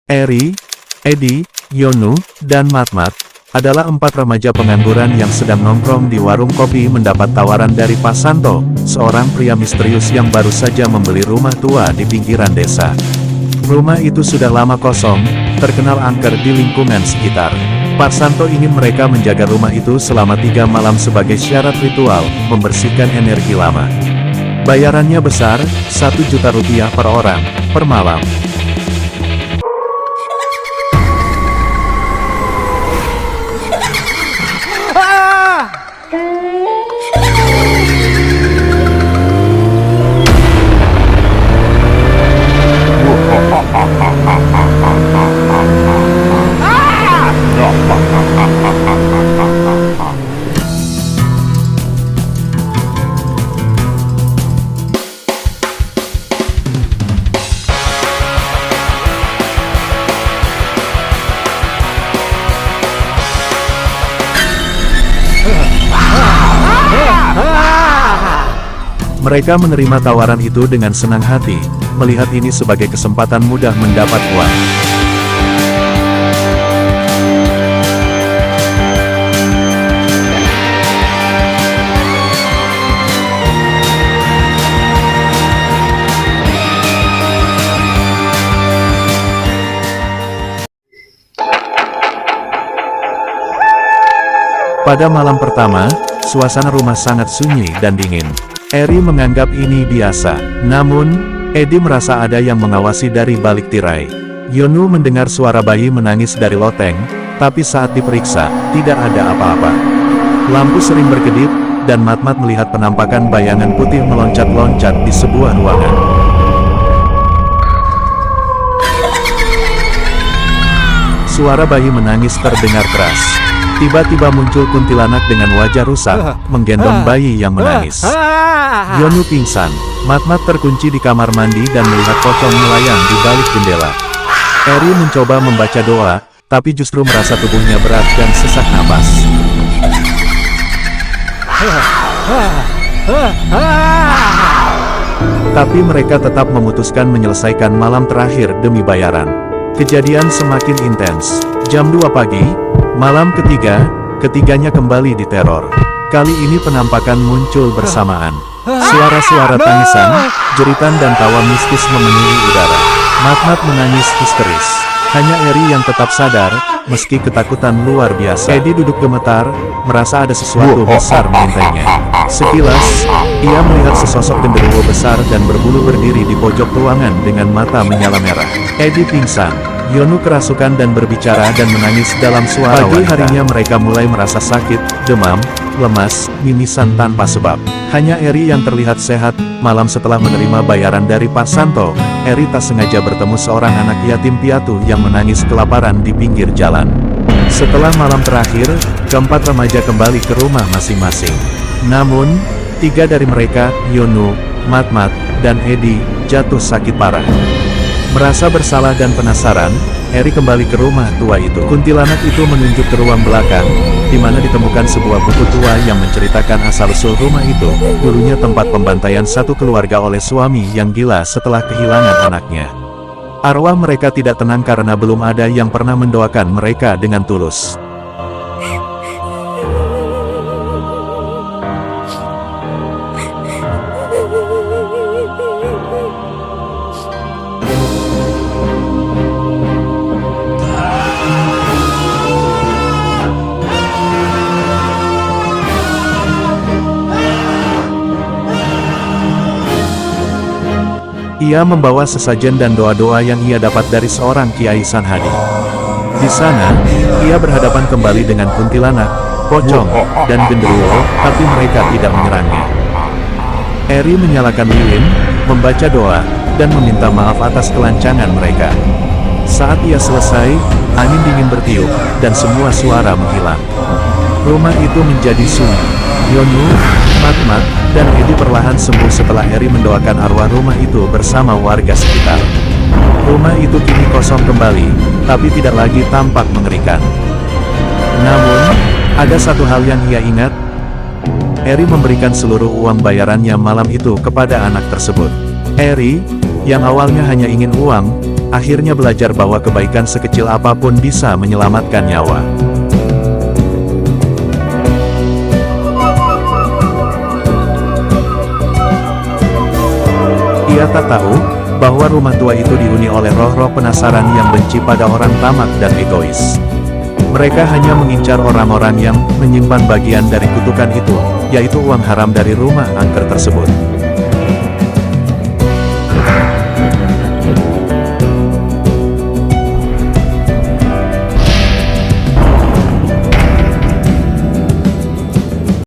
Eri, Edi, Yonu, dan Matmat, adalah 4 remaja pengangguran yang sedang nongkrong di warung kopi mendapat tawaran dari Pak Santo, seorang pria misterius yang baru saja membeli rumah tua di pinggiran desa. Rumah itu sudah lama kosong, terkenal angker di lingkungan sekitar. Pak Santo ingin mereka menjaga rumah itu selama 3 malam sebagai syarat ritual, membersihkan energi lama. Bayarannya besar, 1 juta rupiah per orang, per malam. Mereka menerima tawaran itu dengan senang hati, melihat ini sebagai kesempatan mudah mendapat uang. Pada malam pertama, suasana rumah sangat sunyi dan dingin. Eri menganggap ini biasa, namun, Edi merasa ada yang mengawasi dari balik tirai. Yonu mendengar suara bayi menangis dari loteng, tapi saat diperiksa, tidak ada apa-apa. Lampu sering berkedip, dan Matmat melihat penampakan bayangan putih meloncat-loncat di sebuah ruangan. Suara bayi menangis terdengar keras. Tiba-tiba muncul kuntilanak dengan wajah rusak, menggendong bayi yang menangis. Yonu pingsan. Matmat terkunci di kamar mandi dan melihat pocong melayang di balik jendela. Eri mencoba membaca doa, tapi justru merasa tubuhnya berat dan sesak napas. Tapi mereka tetap memutuskan menyelesaikan malam terakhir demi bayaran. Kejadian semakin intens. Jam 2 pagi, malam ketiga, ketiganya kembali diteror. Kali ini penampakan muncul bersamaan. Suara-suara tangisan, jeritan dan tawa mistis memenuhi udara. Matmat menangis histeris. Hanya Eri yang tetap sadar, meski ketakutan luar biasa. Edi duduk gemetar, merasa ada sesuatu besar mengintainya. Sekilas, ia melihat sesosok genderuwo besar dan berbulu berdiri di pojok ruangan dengan mata menyala merah. Edi pingsan. Yonu kerasukan dan berbicara dan menangis dalam suara wanita. Pagi harinya mereka mulai merasa sakit, demam, lemas, mimisan tanpa sebab. Hanya Eri yang terlihat sehat. Malam setelah menerima bayaran dari Pak Santo, Eri tak sengaja bertemu seorang anak yatim piatu yang menangis kelaparan di pinggir jalan. Setelah malam terakhir, keempat remaja kembali ke rumah masing-masing. Namun, 3 dari mereka, Yonu, Matmat, dan Edi, jatuh sakit parah. Merasa bersalah dan penasaran, Eri kembali ke rumah tua itu. Kuntilanak itu menunjuk ke ruang belakang, di mana ditemukan sebuah buku tua yang menceritakan asal-usul rumah itu. Dulunya tempat pembantaian satu keluarga oleh suami yang gila setelah kehilangan anaknya. Arwah mereka tidak tenang karena belum ada yang pernah mendoakan mereka dengan tulus. Ia membawa sesajen dan doa-doa yang ia dapat dari seorang Kiai Sanhadi. Di sana, ia berhadapan kembali dengan kuntilanak, pocong, dan genderuwo, tapi mereka tidak menyerangnya. Eri menyalakan lilin, membaca doa, dan meminta maaf atas kelancangan mereka. Saat ia selesai, angin dingin bertiup, dan semua suara menghilang. Rumah itu menjadi sunyi. Yonu, Matmat, dan Edi perlahan sembuh setelah Eri mendoakan arwah rumah itu bersama warga sekitar. Rumah itu kini kosong kembali, tapi tidak lagi tampak mengerikan. Namun, ada satu hal yang ia ingat. Eri memberikan seluruh uang bayarannya malam itu kepada anak tersebut. Eri, yang awalnya hanya ingin uang, akhirnya belajar bahwa kebaikan sekecil apapun bisa menyelamatkan nyawa. Ia tak tahu bahwa rumah tua itu dihuni oleh roh-roh penasaran yang benci pada orang tamak dan egois. Mereka hanya mengincar orang-orang yang menyimpan bagian dari kutukan itu, yaitu uang haram dari rumah angker tersebut.